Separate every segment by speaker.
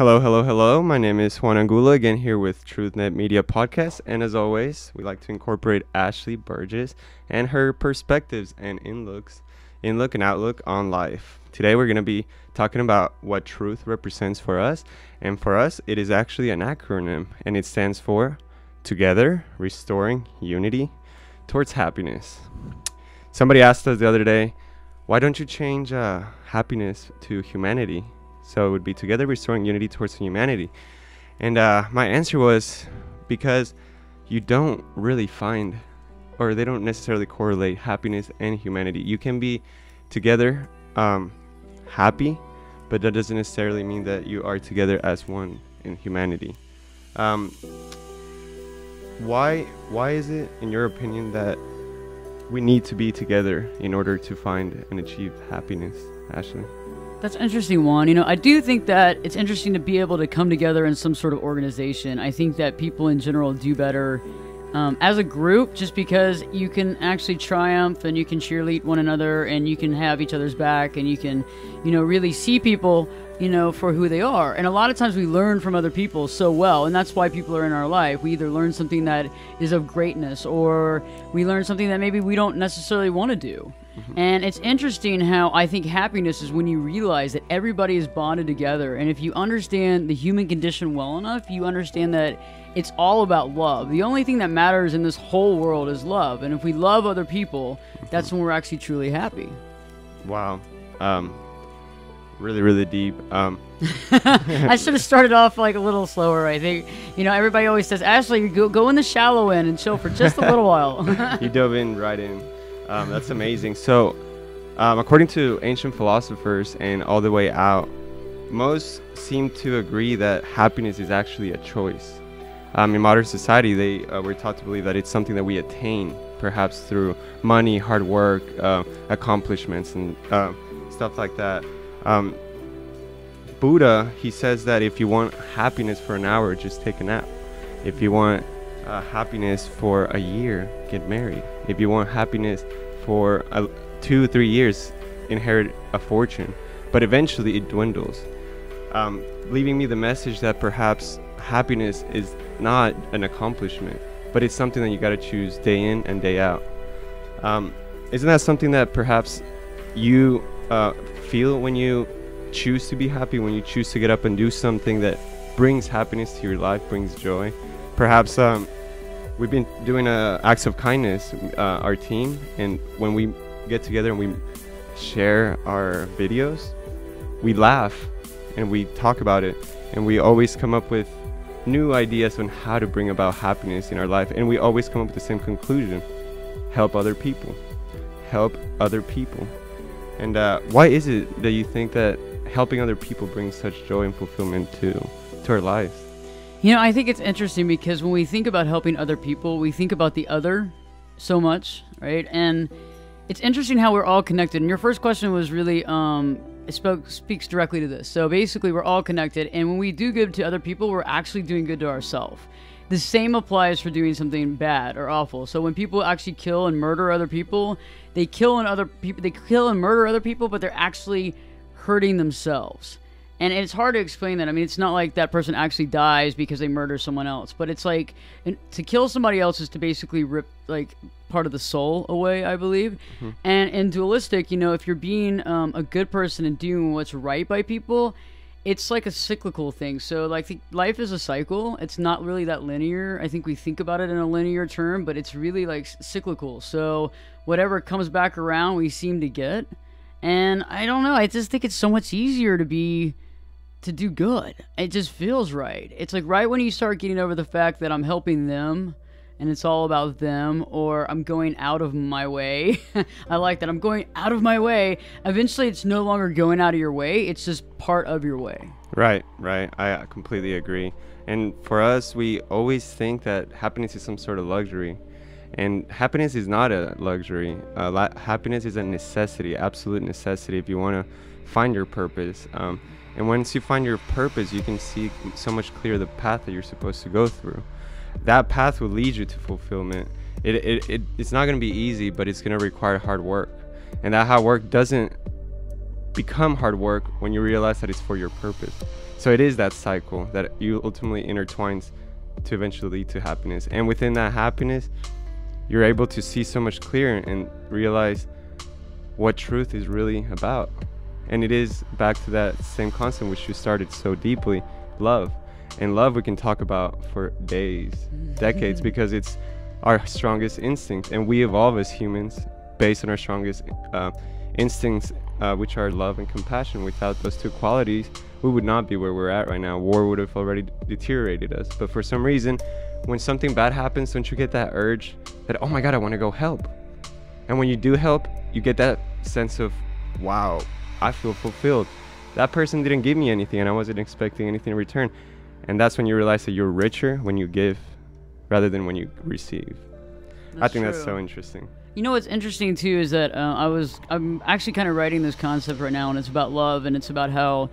Speaker 1: Hello, hello, hello. My name is Juan Angula, again here with TruthNet Media Podcast. And as always, we like to incorporate Ashley Burgess and her perspectives and inlook and outlook on life. Today we're going to be talking about what truth represents for us. And for us, it is actually an acronym, and it stands for Together, Restoring Unity Towards Happiness. Somebody asked us the other day, why don't you change happiness to humanity? So it would be Together, Restoring Unity Towards Humanity. And my answer was because you don't really find, or they don't necessarily correlate happiness and humanity. You can be together happy, but that doesn't necessarily mean that you are together as one in humanity. Why is it, in your opinion, that we need to be together in order to find and achieve happiness, Ashley?
Speaker 2: That's an interesting one. I do think that it's interesting to be able to come together in some sort of organization. I think that people in general do better as a group, just because you can actually triumph and you can cheerlead one another and you can have each other's back and you can, really see people, for who they are. And a lot of times we learn from other people so well, and that's why people are in our life. We either learn something that is of greatness, or we learn something that maybe we don't necessarily want to do. And it's interesting how I think happiness is when you realize that everybody is bonded together. And if you understand the human condition well enough, you understand that it's all about love. The only thing that matters in this whole world is love. And if we love other people, that's when we're actually truly happy.
Speaker 1: Wow. Really, really deep.
Speaker 2: I should have started off like a little slower, I think. Everybody always says, Ashley, go in the shallow end and chill for just a little while.
Speaker 1: You dove in right in. That's amazing. So, according to ancient philosophers and all the way out, most seem to agree that happiness is actually a choice. In modern society, we're taught to believe that it's something that we attain, perhaps through money, hard work, accomplishments, and stuff like that. Buddha, he says that if you want happiness for an hour, just take a nap. If you want happiness for a year, get married. If you want happiness for 2-3 years, inherit a fortune. But eventually it dwindles, leaving me the message that perhaps happiness is not an accomplishment, but it's something that you got to choose day in and day out. Isn't that something that perhaps you feel when you choose to be happy, when you choose to get up and do something that brings happiness to your life, brings joy? Perhaps we've been doing acts of kindness, our team, and when we get together and we share our videos, we laugh and we talk about it, and we always come up with new ideas on how to bring about happiness in our life, and we always come up with the same conclusion: help other people. And why is it that you think that helping other people brings such joy and fulfillment to our lives?
Speaker 2: I think it's interesting because when we think about helping other people, we think about the other so much, right? And it's interesting how we're all connected. And your first question was really, speaks directly to this. So basically, we're all connected. And when we do good to other people, we're actually doing good to ourselves. The same applies for doing something bad or awful. So when people actually kill and murder other people, they kill and murder other people, but they're actually hurting themselves. And it's hard to explain that. I mean, it's not like that person actually dies because they murder someone else. But it's like, to kill somebody else is to basically rip, like, part of the soul away, I believe. And in dualistic, if you're being a good person and doing what's right by people, it's like a cyclical thing. So, like, life is a cycle. It's not really that linear. I think we think about it in a linear term, but it's really, like, cyclical. So whatever comes back around, we seem to get. And I don't know. I just think it's so much easier to do good. It just feels right. It's like right when you start getting over the fact that I'm helping them and it's all about them, or I'm going out of my way. I like that. I'm going out of my way. Eventually, it's no longer going out of your way. It's just part of your way.
Speaker 1: Right. I completely agree. And for us, we always think that happiness is some sort of luxury. And happiness is not a luxury. Happiness is a necessity, absolute necessity, if you want to find your purpose. And once you find your purpose, you can see so much clearer the path that you're supposed to go through. That path will lead you to fulfillment. It's not going to be easy, but it's going to require hard work. And that hard work doesn't become hard work when you realize that it's for your purpose. So it is that cycle that you ultimately intertwines to eventually lead to happiness. And within that happiness, you're able to see so much clearer and realize what truth is really about. And it is back to that same concept which you started so deeply, love. And love we can talk about for days, decades, because it's our strongest instinct, and we evolve as humans based on our strongest instincts, which are love and compassion. Without those two qualities, we would not be where we're at right now. War would have already deteriorated us. But for some reason, when something bad happens, don't you get that urge that, oh my God, I want to go help? And when you do help, you get that sense of, wow, I feel fulfilled. That person didn't give me anything, and I wasn't expecting anything in return. And that's when you realize that you're richer when you give rather than when you receive. I think that's so interesting.
Speaker 2: You know what's interesting too is that I'm actually kind of writing this concept right now, and it's about love, and it's about how,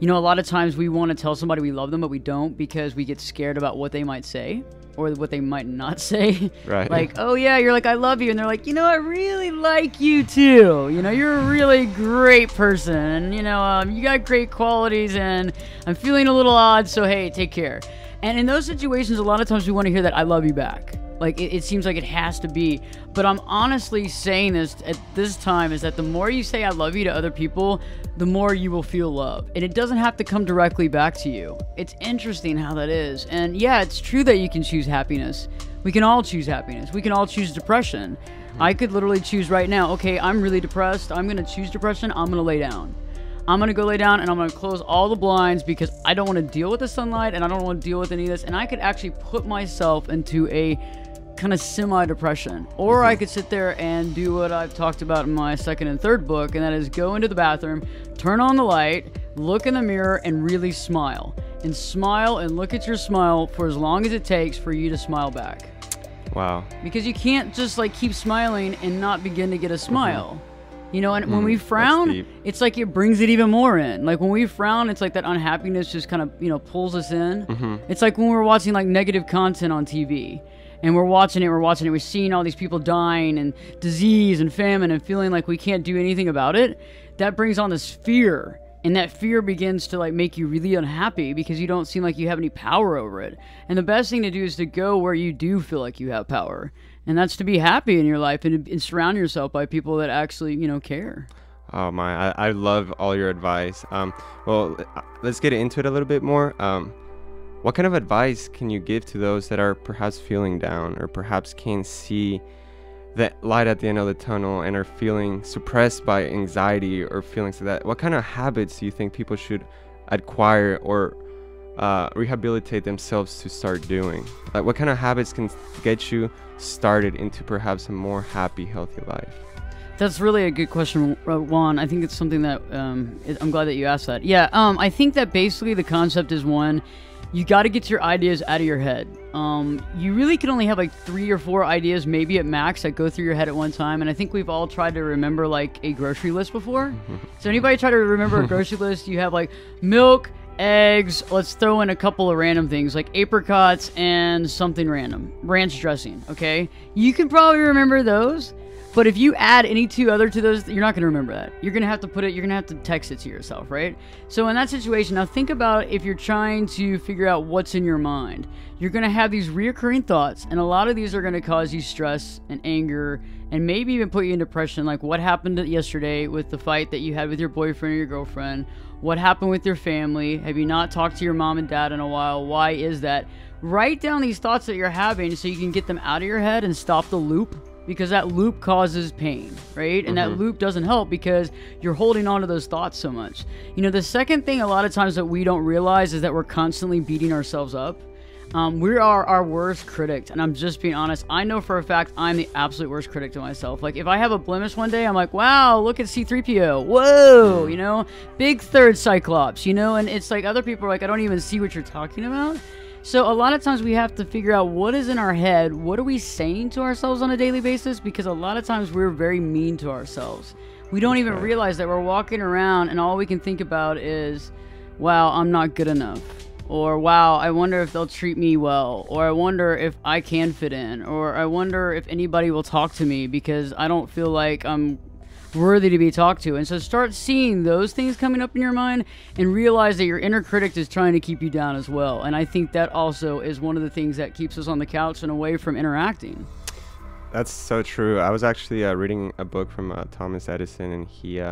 Speaker 2: you know, a lot of times we want to tell somebody we love them, but we don't because we get scared about what they might say or what they might not say.
Speaker 1: Right.
Speaker 2: Like, oh yeah, you're like, I love you, and they're like, you know, I really like you too. You know, you're a really great person, and you know, you got great qualities, and I'm feeling a little odd, so hey, take care. And in those situations, a lot of times we want to hear that I love you back. Like, it seems like it has to be. But I'm honestly saying this at this time is that the more you say I love you to other people, the more you will feel love. And it doesn't have to come directly back to you. It's interesting how that is. And yeah, it's true that you can choose happiness. We can all choose happiness. We can all choose depression. I could literally choose right now, okay, I'm really depressed. I'm going to choose depression. I'm going to lay down. I'm going to go lay down and I'm going to close all the blinds because I don't want to deal with the sunlight and I don't want to deal with any of this. And I could actually put myself into a kind of semi-depression. Or I could sit there and do what I've talked about in my second and third book, and that is go into the bathroom, turn on the light, look in the mirror, and really smile. And smile and look at your smile for as long as it takes for you to smile back.
Speaker 1: Wow.
Speaker 2: Because you can't just like keep smiling and not begin to get a smile. You know, and when we frown, it's like it brings it even more in. Like when we frown, it's like that unhappiness just kind of, you know, pulls us in. It's like when we're watching like negative content on TV. And we're watching it, we're seeing all these people dying and disease and famine and feeling like we can't do anything about it. That brings on this fear. And that fear begins to like make you really unhappy because you don't seem like you have any power over it. And the best thing to do is to go where you do feel like you have power. And that's to be happy in your life and surround yourself by people that actually, you know, care.
Speaker 1: Oh my, I love all your advice. Well, let's get into it a little bit more. What kind of advice can you give to those that are perhaps feeling down or perhaps can't see that light at the end of the tunnel and are feeling suppressed by anxiety or feelings like that? What kind of habits do you think people should acquire or rehabilitate themselves to start doing? Like, what kind of habits can get you started into perhaps a more happy, healthy life?
Speaker 2: That's really a good question, Juan. I think it's something that I'm glad that you asked that. Yeah, I think that basically the concept is one, you got to get your ideas out of your head. You really can only have like 3 or 4 ideas, maybe at max, that go through your head at one time. And I think we've all tried to remember like a grocery list before. So anybody try to remember a grocery list? You have like milk, eggs, let's throw in a couple of random things like apricots and something random, ranch dressing, okay? You can probably remember those. But if you add any 2 other to those, you're not going to remember that. You're going to have to you're going to have to text it to yourself, right? So in that situation, now think about if you're trying to figure out what's in your mind. You're going to have these reoccurring thoughts, and a lot of these are going to cause you stress and anger and maybe even put you in depression. Like what happened yesterday with the fight that you had with your boyfriend or your girlfriend? What happened with your family? Have you not talked to your mom and dad in a while? Why is that? Write down these thoughts that you're having so you can get them out of your head and stop the loop. Because that loop causes pain, right? And that loop doesn't help because you're holding on to those thoughts so much. You know, the second thing a lot of times that we don't realize is that we're constantly beating ourselves up. We are our worst critic, and I'm just being honest. I know for a fact I'm the absolute worst critic to myself. Like, if I have a blemish one day, I'm like, wow, look at C-3PO. Whoa, you know? Big third Cyclops, you know? And it's like other people are like, I don't even see what you're talking about. So a lot of times we have to figure out what is in our head, what are we saying to ourselves on a daily basis, because a lot of times we're very mean to ourselves. We don't even realize that we're walking around and all we can think about is, wow, I'm not good enough. Or, wow, I wonder if they'll treat me well. Or I wonder if I can fit in. Or I wonder if anybody will talk to me because I don't feel like I'm worthy to be talked to. And so start seeing those things coming up in your mind and realize that your inner critic is trying to keep you down as well. And I think that also is one of the things that keeps us on the couch and away from interacting.
Speaker 1: That's so true. I was actually reading a book from Thomas Edison, and he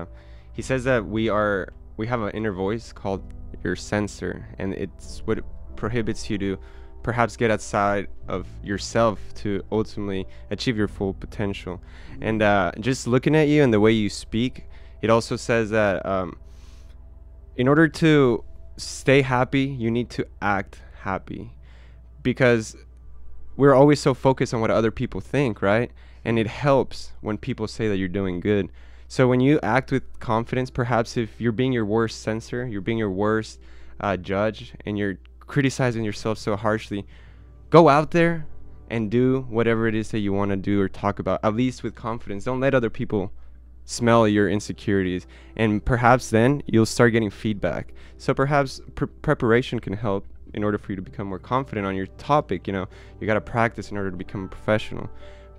Speaker 1: says that we have an inner voice called your censor, and it's what prohibits you to perhaps get outside of yourself to ultimately achieve your full potential. And just looking at you and the way you speak, it also says that in order to stay happy, you need to act happy, because we're always so focused on what other people think, right? And it helps when people say that you're doing good. So when you act with confidence, perhaps if you're being your worst censor, you're being your worst judge, and you're criticizing yourself so harshly, go out there and do whatever it is that you want to do or talk about, at least with confidence. Don't let other people smell your insecurities, and perhaps then you'll start getting feedback. So perhaps preparation can help in order for you to become more confident on your topic. You got to practice in order to become a professional.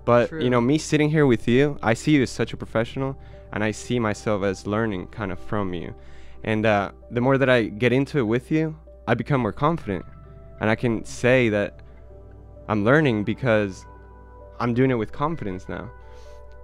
Speaker 1: But
Speaker 2: True.
Speaker 1: me sitting here with you, I see you as such a professional, and I see myself as learning kind of from you. And the more that I get into it with you, I become more confident, and I can say that I'm learning because I'm doing it with confidence now,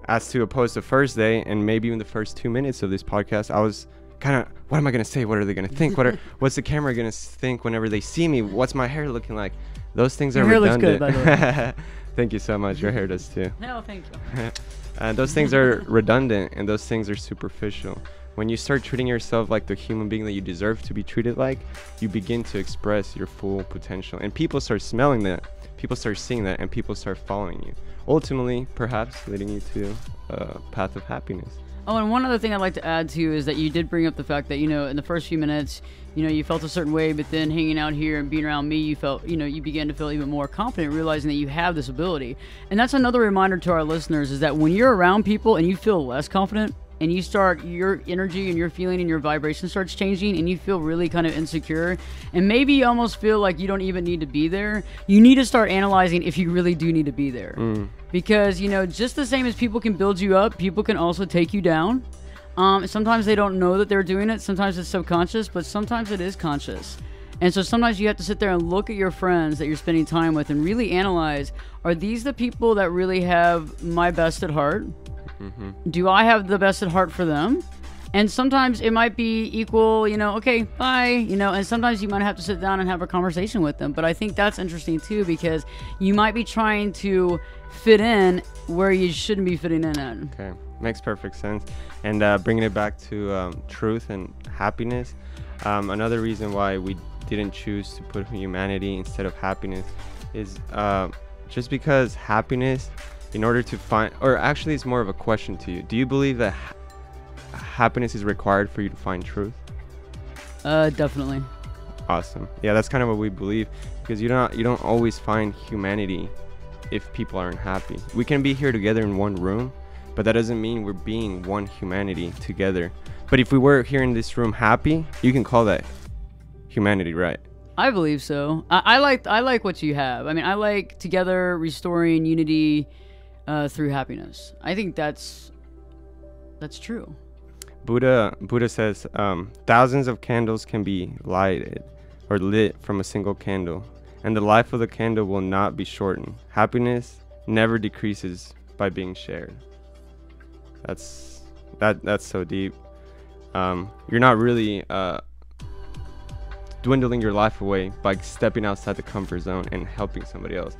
Speaker 1: as to opposed to first day and maybe even the first 2 minutes of this podcast. I was kind of, what am I gonna say? What are they gonna think? What's the camera gonna think whenever they see me? What's my hair looking like? Those things
Speaker 2: Your
Speaker 1: are
Speaker 2: hair
Speaker 1: redundant.
Speaker 2: looks good, by the way.
Speaker 1: Thank you so much. Your hair does too.
Speaker 2: No, thank you.
Speaker 1: And those things are redundant, and those things are superficial. When you start treating yourself like the human being that you deserve to be treated like, you begin to express your full potential, and people start smelling that, people start seeing that, and people start following you, ultimately perhaps leading you to a path of happiness.
Speaker 2: Oh, and one other thing I'd like to add too is that you did bring up the fact that, in the first few minutes, you felt a certain way, but then hanging out here and being around me, you felt, you began to feel even more confident, realizing that you have this ability. And that's another reminder to our listeners, is that when you're around people and you feel less confident, and your energy and your feeling and your vibration starts changing, and you feel really kind of insecure, and maybe you almost feel like you don't even need to be there, you need to start analyzing if you really do need to be there. Because, just the same as people can build you up, people can also take you down. Sometimes they don't know that they're doing it. Sometimes it's subconscious, but sometimes it is conscious. And so sometimes you have to sit there and look at your friends that you're spending time with and really analyze, are these the people that really have my best at heart? Do I have the best at heart for them? And sometimes it might be equal, okay, bye, and sometimes you might have to sit down and have a conversation with them. But I think that's interesting too, because you might be trying to fit in where you shouldn't be fitting in at.
Speaker 1: Okay, makes perfect sense. And bringing it back to truth and happiness, another reason why we didn't choose to put humanity instead of happiness is just because happiness, in order to find, or actually it's more of a question to you. Do you believe that happiness is required for you to find truth?
Speaker 2: Definitely.
Speaker 1: Awesome. Yeah, that's kind of what we believe, because you don't always find humanity if people aren't happy. We can be here together in one room, but that doesn't mean we're being one humanity together. But if we were here in this room happy, you can call that humanity, right?
Speaker 2: I believe so. I like what you have. I mean, I like together restoring unity through happiness. I think that's true.
Speaker 1: Buddha says thousands of candles can be lighted or lit from a single candle, and the life of the candle will not be shortened. Happiness never decreases by being shared. That's so deep. You're not really dwindling your life away by stepping outside the comfort zone and helping somebody else.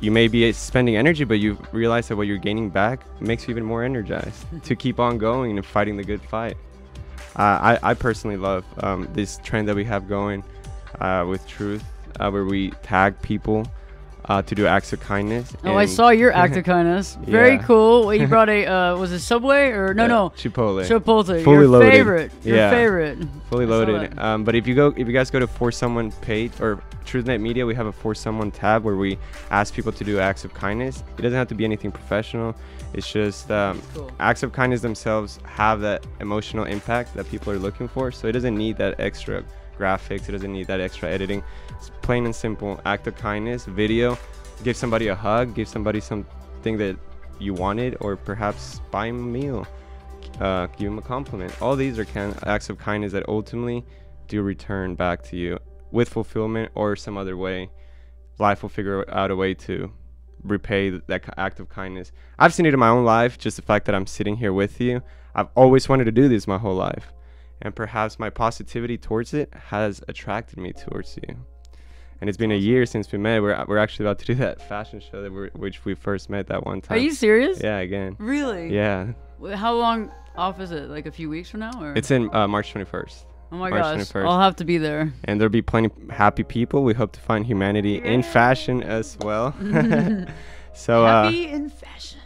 Speaker 1: You may be spending energy, but you realize that what you're gaining back makes you even more energized to keep on going and fighting the good fight. I personally love this trend that we have going with Truth, where we tag people to do acts of kindness.
Speaker 2: Oh, I saw your act of kindness. Very
Speaker 1: Yeah.
Speaker 2: cool. Well, you brought a was it Subway or no
Speaker 1: Chipotle.
Speaker 2: Chipotle.
Speaker 1: Fully
Speaker 2: your
Speaker 1: loaded.
Speaker 2: favorite. Your
Speaker 1: Yeah.
Speaker 2: favorite.
Speaker 1: Fully
Speaker 2: I saw
Speaker 1: loaded.
Speaker 2: that.
Speaker 1: But if you guys go to For Someone page or TruthNet Media, we have a For Someone tab where we ask people to do acts of kindness. It doesn't have to be anything professional. It's just
Speaker 2: Cool.
Speaker 1: acts of kindness themselves have that emotional impact that people are looking for. So it doesn't need that extra graphics. It doesn't need that extra editing. It's plain and simple act of kindness video. Give somebody a hug. Give somebody something that you wanted, or perhaps buy him a meal, give him a compliment. All these are acts of kindness that ultimately do return back to you with fulfillment or some other way. Life will figure out a way to repay that act of kindness. I've seen it in my own life, just the fact that I'm sitting here with you. I've always wanted to do this my whole life, and perhaps my positivity towards it has attracted me towards you. And it's been a year since we met. We're actually about to do that fashion show which we first met that one time.
Speaker 2: Are you serious?
Speaker 1: Yeah, again.
Speaker 2: Really?
Speaker 1: Yeah.
Speaker 2: How long off is it? Like a few weeks from now? Or?
Speaker 1: It's in March 21st.
Speaker 2: Oh my
Speaker 1: March
Speaker 2: gosh,
Speaker 1: 21st.
Speaker 2: I'll have to be there.
Speaker 1: And there'll be plenty happy people. We hope to find humanity in fashion as well. So
Speaker 2: happy in fashion.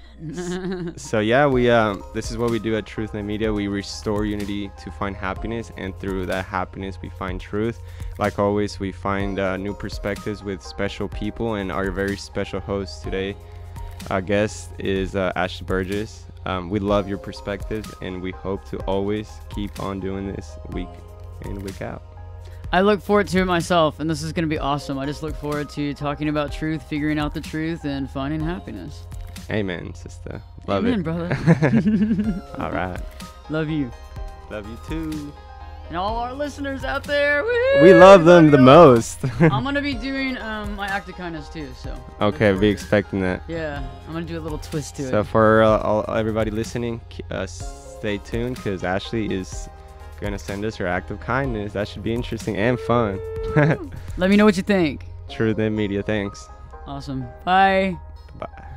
Speaker 1: So yeah, we this is what we do at Truth Net Media. We restore unity to find happiness, and through that happiness we find truth. Like always, we find new perspectives with special people, and our very special host today, our guest, is Ashley Burgess. We love your perspectives, and we hope to always keep on doing this week in, week out.
Speaker 2: I look forward to it myself, and this is going to be awesome. I just look forward to talking about truth, figuring out the truth, and finding happiness.
Speaker 1: Amen, sister. Love
Speaker 2: Amen,
Speaker 1: it.
Speaker 2: brother.
Speaker 1: All right.
Speaker 2: Love you.
Speaker 1: Love you too.
Speaker 2: And all our listeners out there. Woo!
Speaker 1: We love them the most.
Speaker 2: I'm going to be doing my act of kindness too, so.
Speaker 1: Okay, be expecting that.
Speaker 2: Yeah, I'm going to do a little twist to it.
Speaker 1: So for everybody listening, stay tuned, because Ashley is going to send us her act of kindness. That should be interesting and fun.
Speaker 2: Let me know what you think.
Speaker 1: Truth Net Media, thanks.
Speaker 2: Awesome. Bye.
Speaker 1: Bye.